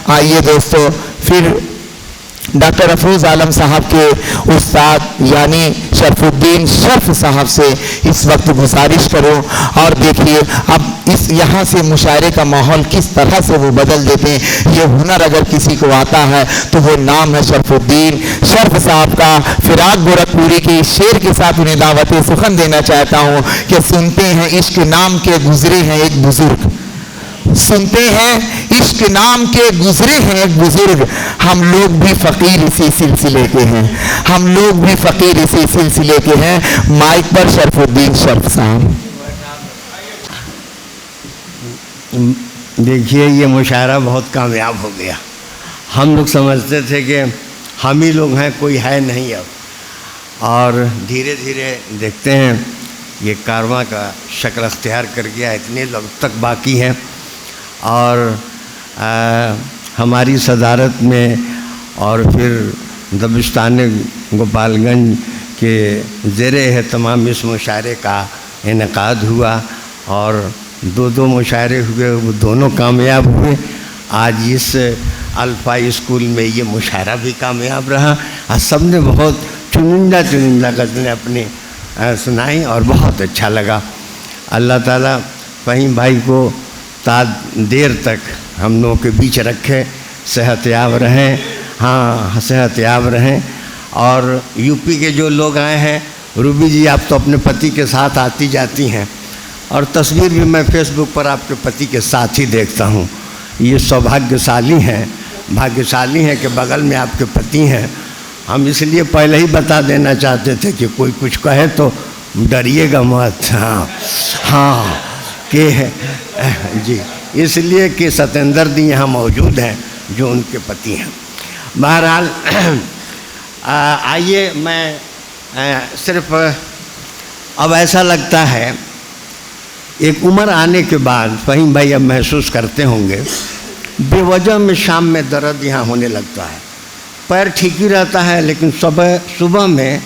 आइए दोस्तों, फिर डॉक्टर अफरोज आलम साहब के उस्ताद यानी शरफुद्दीन शर्फ साहब से इस वक्त गुजारिश करूं। और देखिए अब इस यहाँ से मुशायरे का माहौल किस तरह से वो बदल देते हैं। ये हुनर अगर किसी को आता है तो वो नाम है शरफुद्दीन शर्फ साहब का। फिराक गोरखपुरी के शेर के साथ उन्हें दावत सुखन देना चाहता हूँ कि सुनते हैं इश्क नाम के गुजरे हैं एक बुजुर्ग, सुनते हैं इश्क नाम के गुजरे हैं एक बुजुर्ग। हम लोग भी फकीर इसी सिलसिले के हैं, हम लोग भी फकीर इसी सिलसिले के हैं। माइक पर शरफुद्दीन शर्फ साहब। देखिए, ये मुशायरा बहुत कामयाब हो गया। हम लोग समझते थे कि हम ही लोग हैं, कोई है नहीं अब, और धीरे धीरे देखते हैं ये कारवां का शक्ल अख्तियार कर गया। इतने लोग तक बाकी हैं और हमारी सदारत में और फिर दबिस्तान गोपालगंज के ज़ेरे एहतमाम इस मुशायरे का इनेकाद हुआ और दो मुशायरे हुए, वो दोनों कामयाब हुए। आज इस अल्फ़ा स्कूल में ये मुशायरा भी कामयाब रहा और सब ने बहुत चुनिंदा गज़लें अपनी सुनाई और बहुत अच्छा लगा। अल्लाह ताला फ़हीम भाई को देर तक हम लोगों के बीच रखे, सेहतयाब रहें। हाँ, सेहतयाब रहें। और यूपी के जो लोग आए हैं, रूबी जी आप तो अपने पति के साथ आती जाती हैं और तस्वीर भी मैं फेसबुक पर आपके पति के साथ ही देखता हूँ। ये सौभाग्यशाली हैं कि बगल में आपके पति हैं। हम इसलिए पहले ही बता देना चाहते थे कि कोई कुछ कहे तो डरिएगा मत। हाँ के जी, इसलिए कि सतेंद्र दी यहाँ मौजूद हैं जो उनके पति हैं। बहरहाल आइए, मैं सिर्फ अब ऐसा लगता है एक उम्र आने के बाद फ़हीम भाई अब महसूस करते होंगे बेवजह में शाम में दर्द यहाँ होने लगता है। पैर ठीक ही रहता है लेकिन सुबह में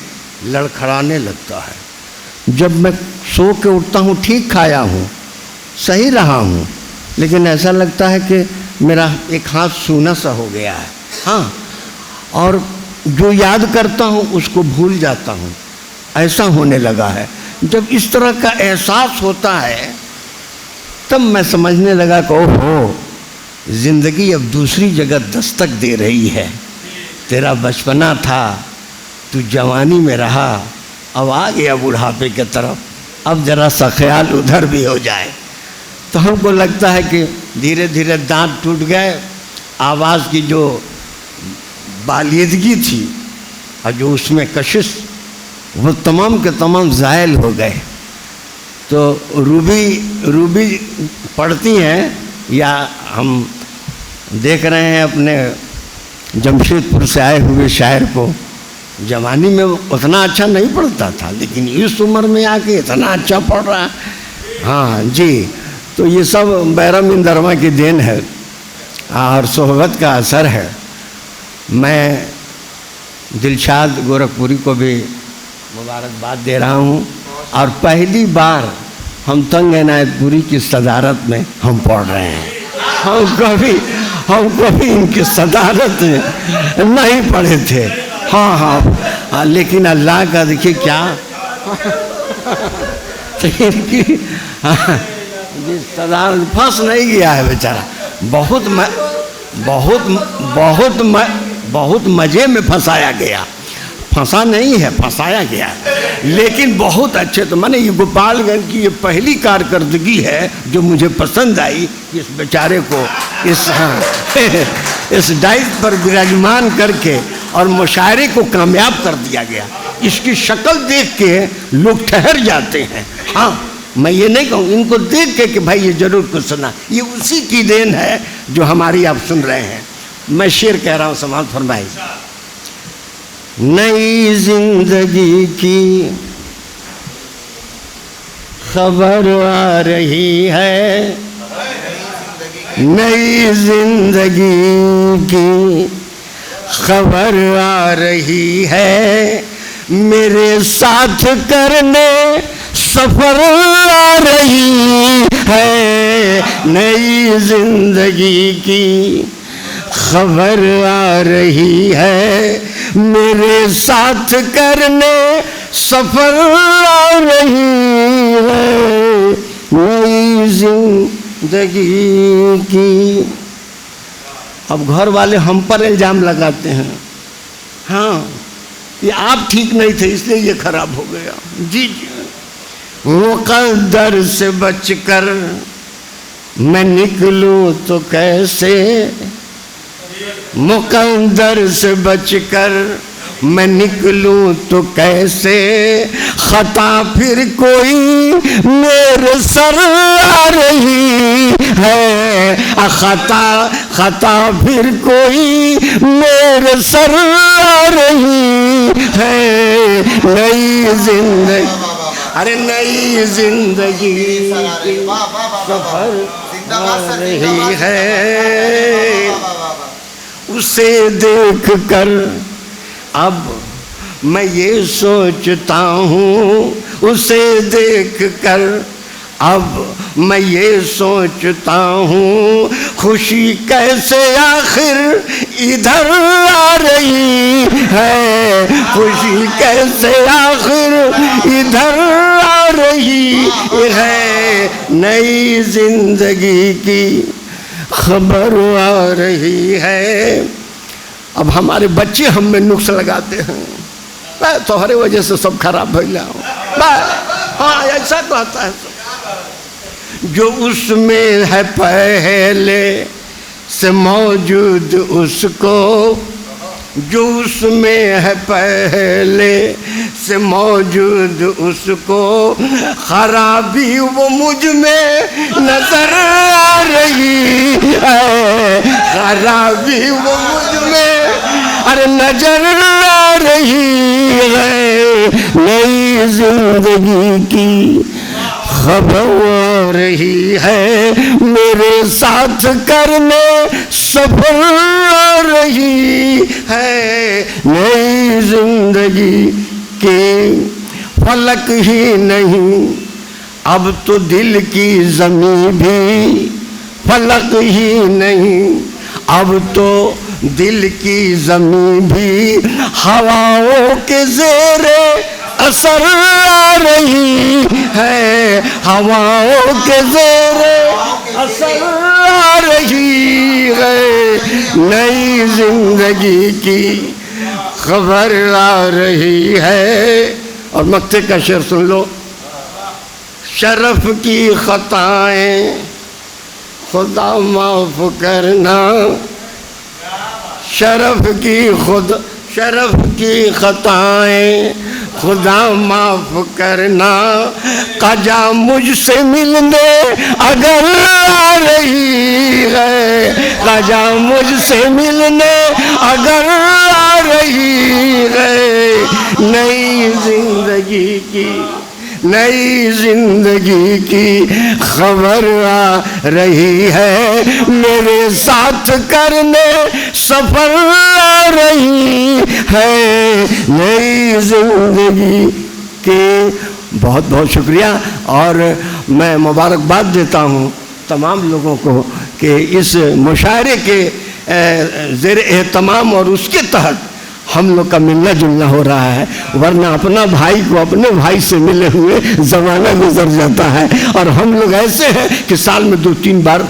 लड़खड़ाने लगता है। जब मैं सो के उठता हूँ, ठीक खाया हूँ, सही रहा हूँ, लेकिन ऐसा लगता है कि मेरा एक हाथ सूना सा हो गया है। हाँ, और जो याद करता हूँ उसको भूल जाता हूँ, ऐसा होने लगा है। जब इस तरह का एहसास होता है तब मैं समझने लगा कि ओहो, ज़िंदगी अब दूसरी जगह दस्तक दे रही है। तेरा बचपना था, तू जवानी में रहा, अब आ गया बुढ़ापे की तरफ, अब ज़रा सा ख्याल उधर भी हो जाए। तो हमको लगता है कि धीरे धीरे दांत टूट गए, आवाज़ की जो बालियदगी थी और जो उसमें कशिश, वो तमाम के तमाम ज़ायल हो गए। तो रूबी पढ़ती हैं या हम देख रहे हैं अपने जमशेदपुर से आए हुए शायर को, जवानी में उतना अच्छा नहीं पढ़ता था लेकिन इस उम्र में आके इतना अच्छा पढ़ रहा है। हाँ जी, तो ये सब बैरम इंदरमा की देन है और सोहबत का असर है। मैं दिलशाद गोरखपुरी को भी मुबारकबाद दे रहा हूँ और पहली बार हम तंग इनायतपुरी की सदारत में हम पढ़ रहे हैं। हम कभी इनकी सदारत नहीं पढ़े थे। हाँ, लेकिन अल्लाह का देखिए क्या इनकी सदारत फंस नहीं गया है बेचारा। बहुत मज़े में फंसाया गया, फंसा नहीं है, फंसाया गया, लेकिन बहुत अच्छे। तो मैंने ये गोपालगंज की ये पहली कारकर्दगी है जो मुझे पसंद आई कि इस बेचारे को इस डाइट पर विराजमान करके और मुशायरे को कामयाब कर दिया गया। इसकी शक्ल देख के लोग ठहर जाते हैं। हाँ, मैं ये नहीं कहूँ, इनको देख के कि भाई ये जरूर कुछ सुना, ये उसी की देन है जो हमारी आप सुन रहे हैं। मैं शेर कह रहा हूँ, समाज फरमाइए। नई जिंदगी की खबर आ रही है, नई जिंदगी की खबर आ रही है, मेरे साथ करने सफर आ रही है। नई जिंदगी की खबर आ रही है, मेरे साथ करने सफर आ रही है नई जिंदगी की। अब घर वाले हम पर इल्जाम लगाते हैं, हाँ ये आप ठीक नहीं थे इसलिए ये खराब हो गया। जी जी, मुकद्दर से बचकर मैं निकलूं तो कैसे, मुकद्दर से बचकर मैं निकलूं तो कैसे, खता फिर कोई मेरे सर आ रही है, खता फिर कोई मेरे सर आ रही है नई जिंदगी, अरे नई जिंदगी की सफर आ रही है। उसे देख कर अब मैं ये सोचता हूँ, उसे देख कर अब मैं ये सोचता हूँ, खुशी कैसे आखिर इधर आ रही है, खुशी कैसे आखिर इधर आ रही है नई जिंदगी की खबर आ रही है। अब हमारे बच्चे हम में नुक्स लगाते हैं, तोहरे वजह से सब खराब हो गया। हाँ ऐसा तो आता है, जो उसमें है पहले से मौजूद उसको, जो उसमें है पहले से मौजूद उसको, खराबी वो मुझ में नजर आ रही है, खराबी वो मुझ में अरे नजर आ रही है नई जिंदगी की खबर आ रही है, मेरे साथ करने सफर आ रही है नई जिंदगी के फलक ही नहीं, अब तो दिल की ज़मीं भी फलक ही नहीं, अब तो दिल की ज़मीं भी हवाओं के ज़ेरे असर आ रही है, हवाओं के ज़ेरे असर आ रही है नई जिंदगी की खबर आ रही है। और मक्ते का शेर सुन लो, शरफ की खताएं खुदा माफ करना, शरफ की खताएं खुदा माफ करना, कजा मुझसे मिलने अगर आ रही है, कजा मुझसे मिलने अगर आ रही है नई जिंदगी की, नई जिंदगी की खबर आ रही है, मेरे साथ करने सफर आ रही है नई जिंदगी के। बहुत बहुत शुक्रिया और मैं मुबारकबाद देता हूँ तमाम लोगों को कि इस मुशायरे के ज़ेर एहतमाम और उसके तहत हम लोग का मिलना जुलना हो रहा है, वरना अपना भाई को अपने भाई से मिले हुए ज़माना गुजर जाता है। और हम लोग ऐसे हैं कि साल में 2-3 बार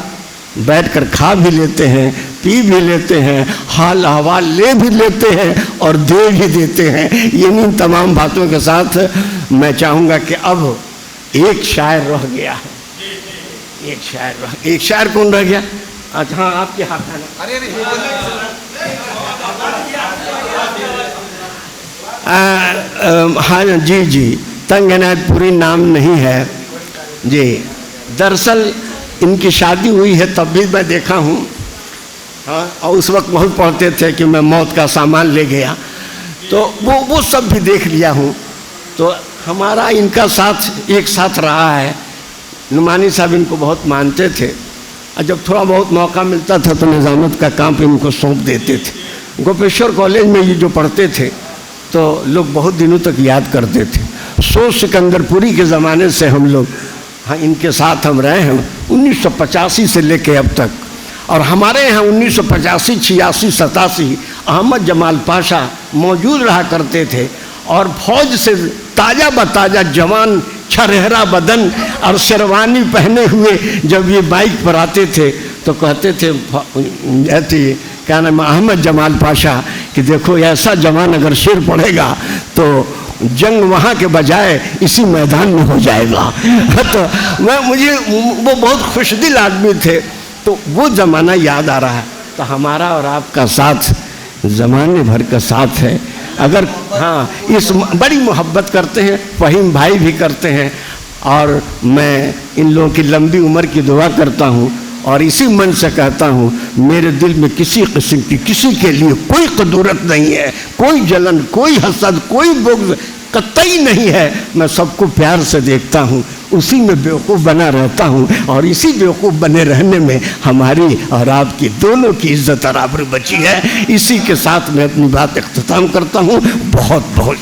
बैठकर खा भी लेते हैं, पी भी लेते हैं, हाल अहवाल ले भी लेते हैं और दे भी देते हैं। इन्हीं तमाम बातों के साथ मैं चाहूँगा कि अब एक शायर रह गया है, एक शायर कौन रह गया? अच्छा हाँ आपके हाथ है ना। हाँ जी जी, तंग इनायतपुरी नाम नहीं है जी। दरअसल इनकी शादी हुई है तब भी मैं देखा हूँ, हाँ, और उस वक्त बहुत पढ़ते थे कि मैं मौत का सामान ले गया, तो वो सब भी देख लिया हूँ। तो हमारा इनका साथ एक साथ रहा है। नुमानी साहब इनको बहुत मानते थे और जब थोड़ा बहुत मौका मिलता था तो निज़ामत का काम इनको सौंप देते थे। गोपेश्वर कॉलेज में ये जो पढ़ते थे तो लोग बहुत दिनों तक याद करते थे। सो सिकंदरपुरी के ज़माने से हम लोग हाँ इनके साथ हम रहे हैं 1985 से लेके अब तक। और हमारे यहाँ 1985, 86, 87 अहमद जमाल पाशा मौजूद रहा करते थे और फौज से ताज़ा बताजा जवान छरहरा बदन और शेरवानी पहने हुए जब ये बाइक पर आते थे तो कहते थे क्या नाम अहमद जमाल पाशा कि देखो ऐसा जवान अगर शेर पड़ेगा तो जंग वहाँ के बजाय इसी मैदान में हो जाएगा। तो मुझे वो बहुत खुशदिल आदमी थे, तो वो ज़माना याद आ रहा है। तो हमारा और आपका साथ ज़माने भर का साथ है। अगर हाँ इस बड़ी मोहब्बत करते हैं, फ़हीम भाई भी करते हैं, और मैं इन लोगों की लंबी उम्र की दुआ करता हूँ और इसी मन से कहता हूँ मेरे दिल में किसी किस्म की किसी के लिए कोई कदूरत नहीं है, कोई जलन, कोई हसद, कोई बुग़्ज़ कतई नहीं है। मैं सबको प्यार से देखता हूँ, उसी में बेवकूफ़ बना रहता हूँ और इसी बेवकूफ़ बने रहने में हमारी और आपकी दोनों की इज्जत और आबरू बची है। इसी के साथ मैं अपनी बात इख्तिताम करता हूँ। बहुत बहुत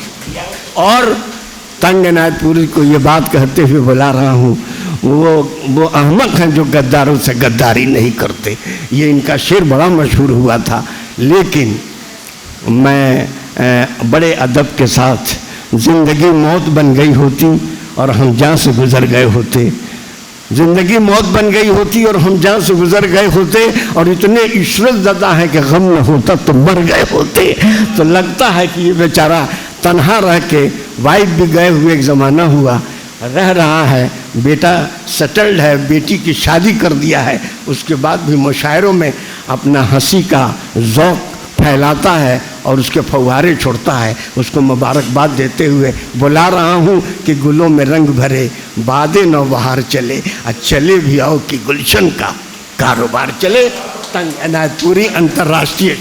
और तंग इनायतपुरी को ये बात कहते हुए बुला रहा हूँ, वो अहमक हैं जो गद्दारों से गद्दारी नहीं करते। ये इनका शेर बड़ा मशहूर हुआ था। लेकिन मैं बड़े अदब के साथ ज़िंदगी मौत बन गई होती और हम जहाँ से गुज़र गए होते, ज़िंदगी मौत बन गई होती और हम जहाँ से गुज़र गए होते और इतने इशरत ज़दा है कि गम न होता तो मर गए होते। तो लगता है कि ये बेचारा तन्हा रह के, वाइफ भी गए हुए एक ज़माना हुआ, रह रहा है, बेटा सेटल्ड है, बेटी की शादी कर दिया है, उसके बाद भी मुशायरों में अपना हंसी का ज़ौक़ फैलाता है और उसके फव्वारे छोड़ता है। उसको मुबारकबाद देते हुए बुला रहा हूँ कि गुलों में रंग भरे बादे नौबहार चले, चले भी आओ कि गुलशन का कारोबार चले। तंग इनायतपुरी अंतर्राष्ट्रीय